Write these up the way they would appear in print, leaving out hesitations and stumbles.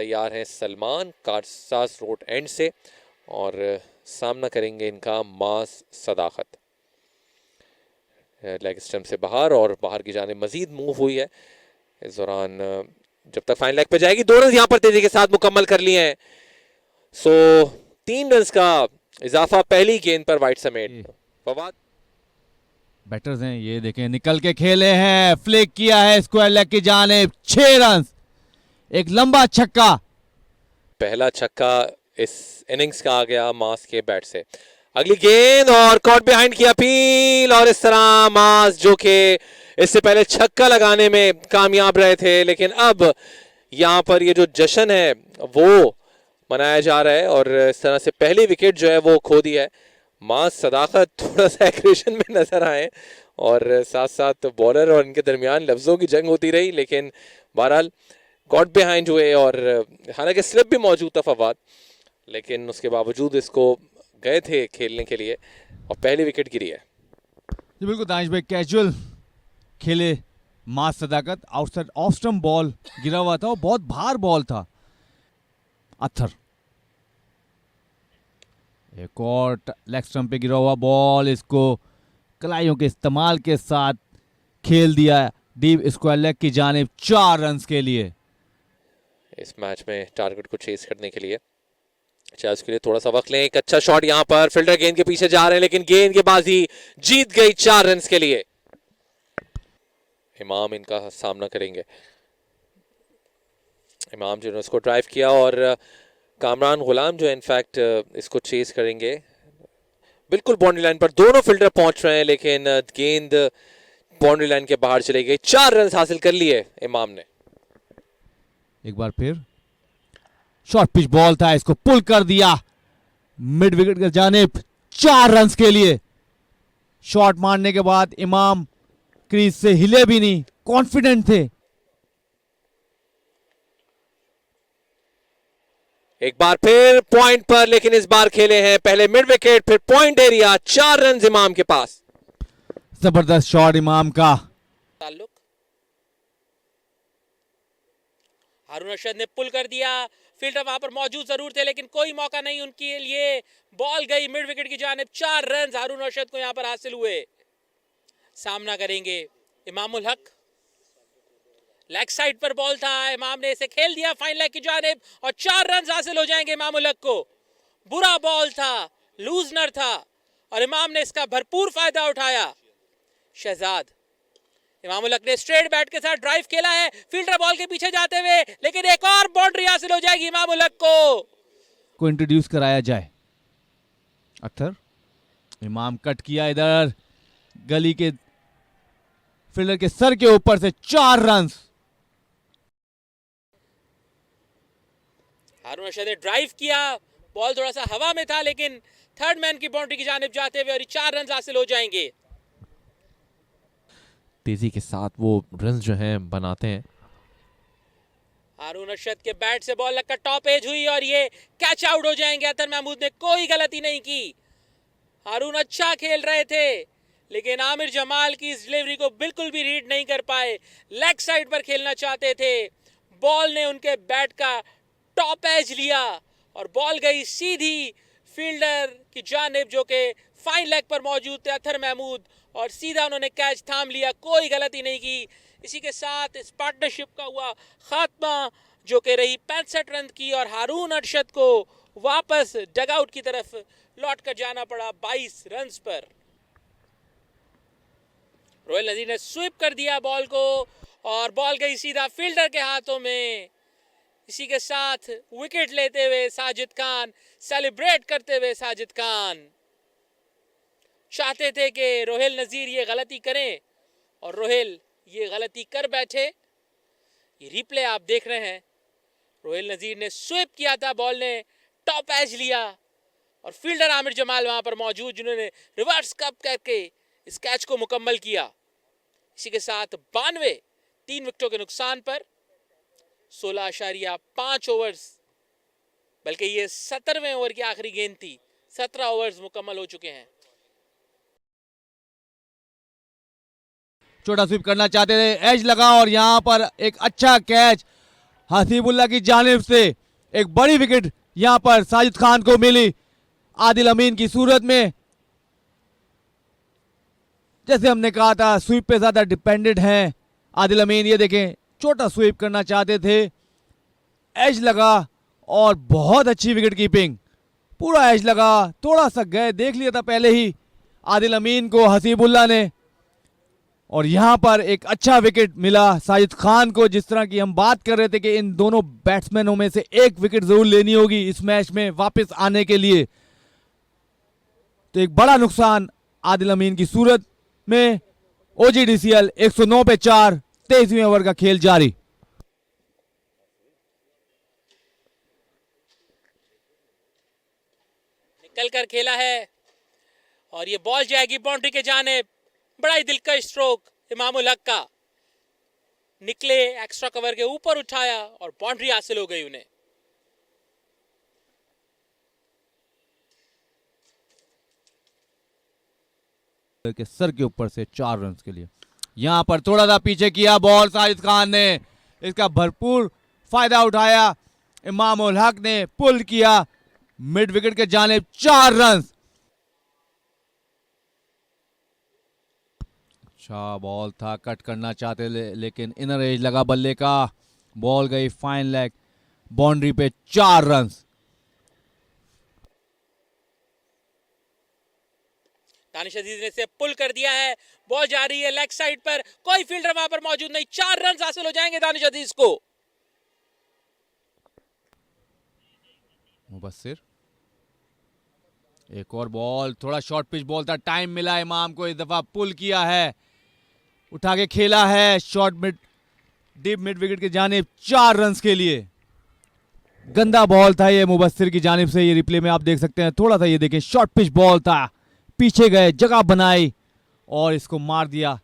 तैयार हैं Salman Karsaz road and से और सामना करेंगे इनका मास सदाकत। लेग स्टंप से बाहर और बाहर की जाने मजीद मूव हुई है। इस दौरान जब तक फाइन लेग पे जाएगी, 2 रन यहां पर तेजी के साथ मुकम्मल कर लिए हैं। सो 3 रन का इजाफा पहली गेंद पर वाइड समेट। फवाद बैटर्स हैं, ये देखें निकल के खेले हैं, फ्लिक किया है स्क्वायर लेग की जानिब, 6 रन, एक लंबा छक्का। पहला छक्का इस इनिंग्स का आ गया मास के बैट से। अगली गेंद और कॉट बिहाइंड की अपील और इस तरह मास जो कि इससे पहले छक्का लगाने में कामयाब रहे थे, लेकिन अब यहां पर ये जो जश्न है वो मनाया जा रहा है और इस तरह से पहली विकेट जो है वो खो दी है। मास सदाकत थोड़ा सा एग्रेशन में नजर आए और साथ साथ बॉलर और इनके दरमियान लफ्जों की जंग होती रही, लेकिन बहरहाल गॉट बिहाइंड हुए और हालांकि स्लिप भी मौजूद था फवाद, लेकिन उसके बावजूद इसको गए थे खेलने के लिए और पहली विकेट गिरी है। जी बिल्कुल दानिश भाई, कैजुअल खेले मास सदाकत, आउटसाइड ऑफ स्टंप बॉल गिरा हुआ था और बहुत भार बॉल था। अत्थर एक और लेग स्टंप पे गिरा हुआ बॉल, इसको कलाइयों के इस्तेमाल के साथ खेल दिया डीप स्क्वायर लेग की जानिब, 4 रन के लिए। इस मैच में टारगेट को चेस करने के लिए चाहे उसके लिए थोड़ा सा वक्त लें। एक अच्छा शॉट यहां पर, फील्डर गेंद के पीछे जा रहे हैं लेकिन गेंद की बाजी जीत गई 4 रन के लिए। इमाम इनका सामना करेंगे। इमाम जो ने उसको ड्राइव किया और कामरान गुलाम जो इनफैक्ट इसको चेस करेंगे। बिल्कुल बाउंड्री लाइन पर दोनों फील्डर पहुंच रहे हैं लेकिन गेंद बाउंड्री लाइन के बाहर चली गई। 4 रन हासिल कर लिए इमाम ने। एक बार फिर शॉर्ट पिच बॉल था, इसको पुल कर दिया मिड विकेट की जानिब, 4 रन के लिए। शॉट मारने के बाद इमाम क्रीज से हिले भी नहीं, कॉन्फिडेंट थे। एक बार फिर पॉइंट पर, लेकिन इस बार खेले हैं पहले मिड विकेट फिर पॉइंट एरिया। 4 रन इमाम के पास। जबरदस्त शॉट इमाम का। ताल्लुक हारून अरशद ने पुल कर दिया, फील्डर वहां पर मौजूद जरूर थे लेकिन कोई मौका नहीं उनके लिए। बॉल गई मिड विकेट की जानिब, 4 रन हारून अरशद को यहां पर हासिल हुए। सामना करेंगे इमामुल हक। लेग साइड पर बॉल था, इमाम ने इसे खेल दिया फाइन लेग की जानिब और 4 रन हासिल हो जाएंगे इमामुल हक को। बुरा बॉल था, लूजनर था और इमाम ने इसका भरपूर फायदा उठाया। शहजाद इमामुल हक ने स्ट्रेट बैट के साथ ड्राइव खेला है, फील्डर बॉल के पीछे जाते हुए, लेकिन एक और बाउंड्री हासिल हो जाएगी इमामुल हक को इंट्रोड्यूस कराया जाए। अख्तर, इमाम कट किया इधर गली के फील्डर के सर के ऊपर से, 4 रन। हारून अरशद ने ड्राइव किया, बॉल थोड़ा सा हवा में था लेकिन थर्ड मैन की बाउंड्री की जानिब जाते हुए और 4 रन हासिल हो जाएंगे। तेजी के साथ वो रन जो हैं बनाते हैं। हारून अरशद के बैट से बॉल लगकर टॉप एज हुई और ये कैच आउट हो जाएंगे। अतर महमूद ने कोई गलती नहीं की। हारून अच्छा खेल रहे थे लेकिन आमिर जमाल की इस डिलीवरी को बिल्कुल भी रीड नहीं कर पाए। लेग साइड पर खेलना चाहते थे, बॉल ने उनके बैट का टॉप एज लिया और बॉल गई सीधी फील्डर की जानिब जो कि फाइन लेग पर मौजूद थे अतर महमूद, और सीधा उन्होंने कैच थाम लिया, कोई गलती नहीं की। इसी के साथ इस पार्टनरशिप का हुआ खात्मा जो कि रही 65 रन की और हारून अरशद को वापस डगआउट की तरफ लौट कर जाना पड़ा 22 रन पर। रोहिल नजीर ने स्वीप कर दिया बॉल को और बॉल गई सीधा फील्डर के हाथों में। इसी के साथ विकेट लेते हुए साजिद खान, सेलिब्रेट करते हुए साजिद खान। चाहते थे कि रोहिल नजीर ये गलती करें और रोहिल ये गलती कर बैठे। ये रिप्ले आप देख रहे हैं, रोहिल नजीर ने स्वीप किया था, बॉल ने टॉप एज लिया और फील्डर आमिर जमाल वहां पर मौजूद जिन्होंने रिवर्स कप करके इस कैच को मुकम्मल किया। इसी के साथ 92 3 विकेटों के नुकसान पर 16.5 ओवर्स, बल्कि ये 17वें ओवर की आखिरी गेंद थी, 17 ओवर्स मुकम्मल हो चुके हैं। छोटा स्वीप करना चाहते थे, एज लगा और यहां पर एक अच्छा कैच हसीबुल्ला की जानिब से एक बड़ी विकेट यहां पर साजिद खान को मिली आदिल अमीन की सूरत में। जैसे हमने कहा था स्वीप पे ज्यादा डिपेंडेंट हैं आदिल अमीन। ये देखें छोटा स्वीप करना चाहते थे, एज लगा और बहुत अच्छी विकेट कीपिंग, पूरा एज लगा, थोड़ा सा गए देख लिया था पहले ही आदिल अमीन को हसीबुल्ला ने, और यहां पर एक अच्छा विकेट मिला साजिद खान को। जिस तरह की हम बात कर रहे थे कि इन दोनों बैट्समैनों में से एक विकेट जरूर लेनी होगी इस मैच में वापस आने के लिए, तो एक बड़ा नुकसान आदिल अमीन की सूरत में। ओजीडीसीएल 109 पे 4, 23वें ओवर का खेल जारी। निकल कर खेला है और ये बॉल जाएगी बाउंड्री के जाने। बड़ा ही दिलकश स्ट्रोक इमामुल हक का, निकले एक्स्ट्रा कवर के ऊपर उठाया और बाउंड्री हासिल हो गई उन्हें। के सर के ऊपर से 4 रन के लिए। यहां पर थोड़ा सा पीछे किया बॉल साजिद खान ने, इसका भरपूर फायदा उठाया इमामुल हक ने, पुल किया मिड विकेट के जानिब 4 रन। अच्छा बॉल था, कट करना चाहते लेकिन इनर एज लगा बल्ले का, बॉल गई फाइन लेग, बाउंड्री पे 4 रन। दानिश अजीज ने इसे पुल कर दिया है, बॉल जा रही है लेग साइड पर, कोई फील्डर वहां पर मौजूद नहीं, 4 रन हासिल हो जाएंगे दानिश अजीज को। मुबस्सिर एक और बॉल, थोड़ा शॉर्ट पिच बॉल था, टाइम मिला इमाम को, इस दफा पुल किया है, उठा के खेला है short mid deep mid wicket की जानिब 4 रन के लिए। गंदा बॉल था ये मुबस्सिर की जानिब से, ये रिप्ले में आप देख सकते हैं, थोड़ा सा ये देखें शॉर्ट पिच बॉल था, पीछे गए जगह बनाई और इसको मार दिया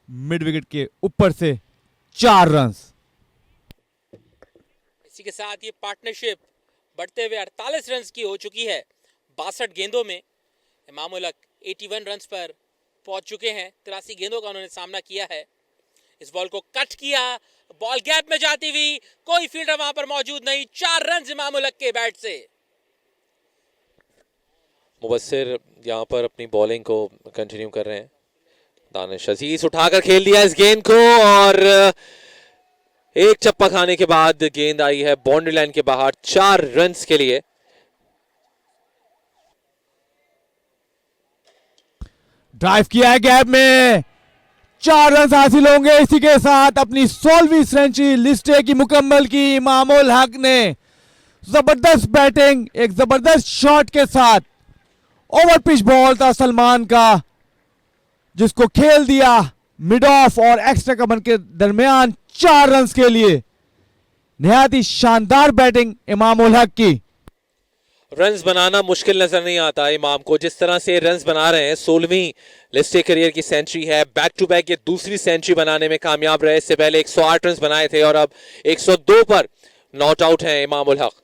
मिड विकेट के ऊपर से 4 रन। इसी के साथ ये पार्टनरशिप बढ़ते हुए 48 रन की हो चुकी है 62 गेंदों में। इमामुल हक 81 रन पर पहुंच चुके हैं, 83 गेंदों का उन्होंने सामना किया है। इस बॉल को कट किया, बॉल गैप में जाती हुई, कोई फील्डर वहां पर मौजूद नहीं, 4 रन इमामुल हक के बैट से। मुबस्सिर यहाँ पर अपनी बॉलिंग को कंटिन्यू कर रहे हैं। दानिश अजीज उठाकर खेल दिया इस गेंद को और एक चप्पा खाने के बाद गेंद आई है बाउंड्री लाइन के बाहर 4 रन के लिए। ड्राइव किया है गैप में, 4 रन हासिल होंगे। इसी के साथ अपनी 16वीं सेंचुरी लिस्टे की मुकम्मल की इमामुल हक ने। जबरदस्त बैटिंग, एक जबरदस्त शॉट के साथ, ओवर पिच बॉल था सलमान का जिसको खेल दिया मिड ऑफ और एक्स्ट्रा कवर के दरमियान 4 रन के लिए। निहायत ही शानदार बैटिंग इमामुल हक की। रन्स बनाना मुश्किल नजर नहीं आता इमाम को, जिस तरह से रन्स बना रहे हैं। 16वीं लिस्ट करियर की सेंचुरी है, बैक टू बैक ये दूसरी सेंचुरी बनाने में कामयाब रहे। इससे पहले 108 रन बनाए थे और अब 102 पर नॉट आउट हैं इमामुल हक।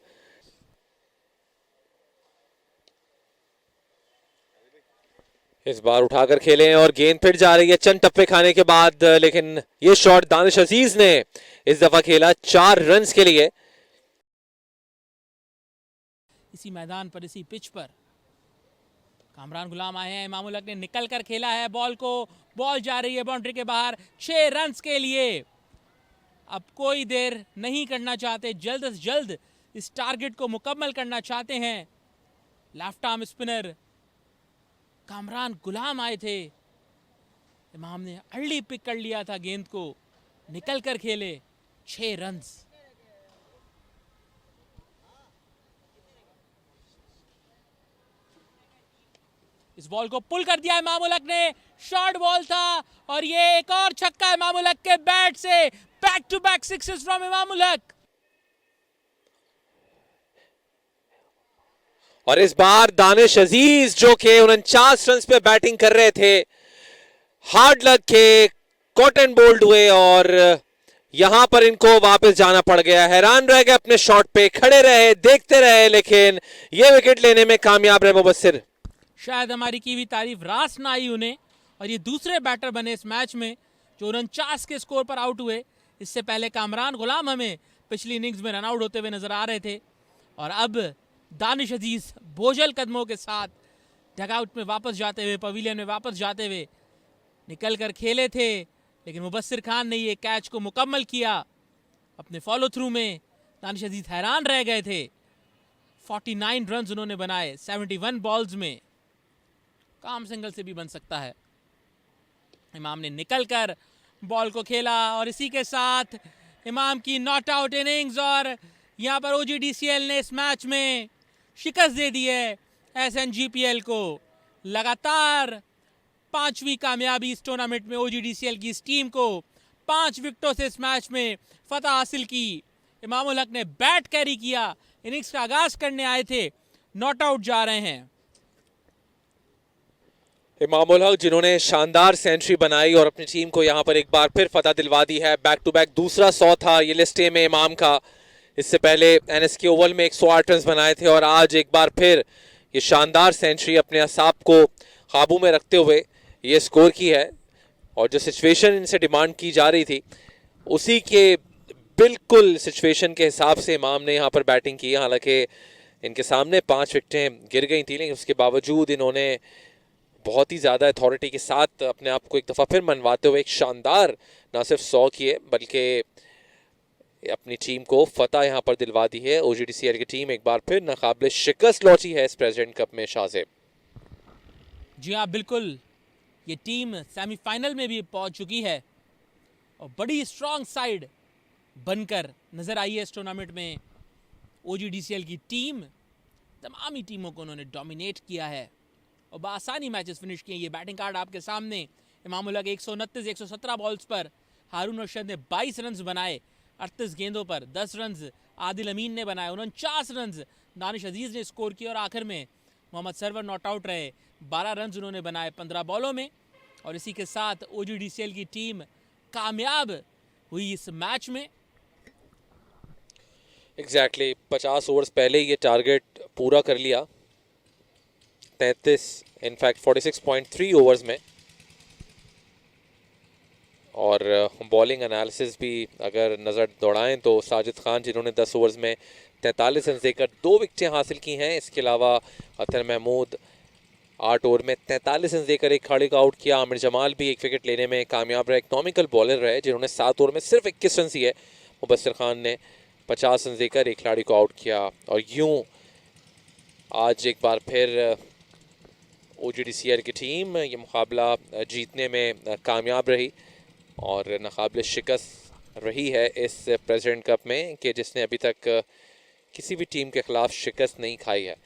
इस बार उठाकर खेले और गेंद फिर जा रही है चंद टप्पे खाने के बाद, लेकिन ये शॉट दानिश अजीज ने इस दफा खेला 4 रन के लिए। इसी मैदान पर, इसी पिच पर कामरान गुलाम आए हैं। इमामुल हक ने निकल कर खेला है बॉल को, बॉल जा रही है बाउंड्री के बाहर 6 रन के लिए। अब कोई देर नहीं करना चाहते, जल्द से जल्द इस टारगेट को मुकम्मल करना चाहते हैं। लेफ्ट आर्म स्पिनर कामरान गुलाम आए थे, इमाम ने अर्ली पिक कर लिया था गेंद को, निकल कर खेले 6 रन। इस बॉल को पुल कर दिया इमामुल हक ने, शॉर्ट बॉल था और ये एक और छक्का इमामुल हक के बैट से। Back to back sixes from Imamul Haq. और इस बार दानिश अजीज जो के 49 रन पे बैटिंग कर रहे थे, हार्ड लक के कॉटन बोल्ड हुए और यहां पर इनको वापस जाना पड़ गया। हैरान रह गए अपने शॉट पे, खड़े रहे, देखते रहे, लेकिन ये विकेट लेने में कामयाब रहे मुबस्सिर। शायद हमारी की भी तारीफ रास ना आई उन्हें, और ये दूसरे बैटर बने इस मैच में जो 49 के स्कोर पर आउट हुए। इससे पहले कामरान गुलाम हमें पिछली इनिंग्स में रन आउट होते हुए नजर आ रहे थे और अब दानिश अजीज बोझल कदमों के साथ डगआउट में वापस जाते हुए, पवेलियन में वापस जाते हुए निकल कर खेले थे, लेकिन मुबस्सिर खान ने ये कैच को मुकम्मल किया अपने फॉलो थ्रू में। दानिश अजीज हैरान रह गए थे। 49 रन उन्होंने बनाए 71 बॉल्स में। काम सिंगल से भी बन सकता है। इमाम ने निकलकर बॉल को खेला और इसी के साथ इमाम की नॉट आउट इनिंग्स और यहां पर ओजीडीसीएल ने इस मैच में शिकस्त दे दी है एसएनजीपीएल को। लगातार 5वीं कामयाबी इस टूर्नामेंट में ओजीडीसीएल की इस टीम को 5 विकेटों से इस मैच में फतह हासिल की। इमामुल हक ने बैट कैरी किया, इनिंग्स का आगाज करने आए थे, नॉट आउट जा रहे हैं। इमामुल हक जिन्होंने शानदार सेंचुरी बनाई और अपनी टीम को यहां पर एक बार फिर फतह दिलवा दी है। बैक टू बैक दूसरा 100 था ये लिस्टे में इमाम का। इससे पहले एनएसके ओवल में 108 रन बनाए थे और आज एक बार फिर ये शानदार सेंचुरी अपने असाब को काबू में रखते हुए ये स्कोर की है। और जो सिचुएशन इनसे डिमांड की जा रही थी उसी के बिल्कुल सिचुएशन के हिसाब से इमाम ने यहाँ पर बैटिंग की। हालांकि इनके सामने 5 विकेटें गिर गई थी, लेकिन उसके बावजूद इन्होंने बहुत ही ज़्यादा अथॉरिटी के साथ अपने आप को एक दफ़ा फिर मनवाते हुए एक शानदार ना सिर्फ 100 किए बल्कि अपनी टीम को फतह यहाँ पर दिलवा दी है। ओजीडीसीएल की टीम एक बार फिर नाकाबिले शिकस्त लौटी है इस प्रेसिडेंट कप में। शाहजेब जी हाँ, बिल्कुल, ये टीम सेमीफाइनल में भी पहुंच चुकी है और बड़ी स्ट्रांग साइड बनकर नजर आई है इस टूर्नामेंट में। ओजीडीसीएल की टीम तमाम ही टीमों को उन्होंने डोमिनेट किया है और बआसानी मैचेस फिनिश किए। ये बैटिंग कार्ड आपके सामने। इमामुल हक 129 117 बॉल्स पर, हारून रशीद ने 22 रन बनाए 38 गेंदों पर, 10 रन आदिल अमीन ने बनाए, 49 रन दानिश अजीज ने स्कोर किया और आखिर में मोहम्मद सरवर नॉट आउट रहे, 12 रन उन्होंने बनाए 15 बॉलों में। और इसी के साथ ओजीडीसीएल की टीम कामयाब हुई इस मैच में। एग्जैक्टली 50 ओवर्स पहले ये टारगेट पूरा कर लिया, 33 इनफैक्ट 46.3 ओवर्स में। और बॉलिंग एनालिसिस भी अगर नज़र दौड़ाएं तो साजिद खान जिन्होंने 10 ओवर्स में 43 रन देकर 2 विकेटें हासिल की हैं। इसके अलावा अतर महमूद 8 ओवर में 43 रन देकर एक खिलाड़ी को आउट किया। आमिर जमाल भी 1 विकेट लेने में कामयाब रहे। इकोनॉमिकल बॉलर रहे जिन्होंने 7 ओवर में सिर्फ 21 रन दिए। मुबस्सिर खान ने 50 रन देकर एक खिलाड़ी को आउट किया। और यूं आज एक बार फिर ओजीडीसीएल की टीम ये मुकाबला जीतने में कामयाब रही और नाकाबिले शिकस्त रही है इस प्रेसिडेंट कप में कि जिसने अभी तक किसी भी टीम के खिलाफ शिकस्त नहीं खाई है।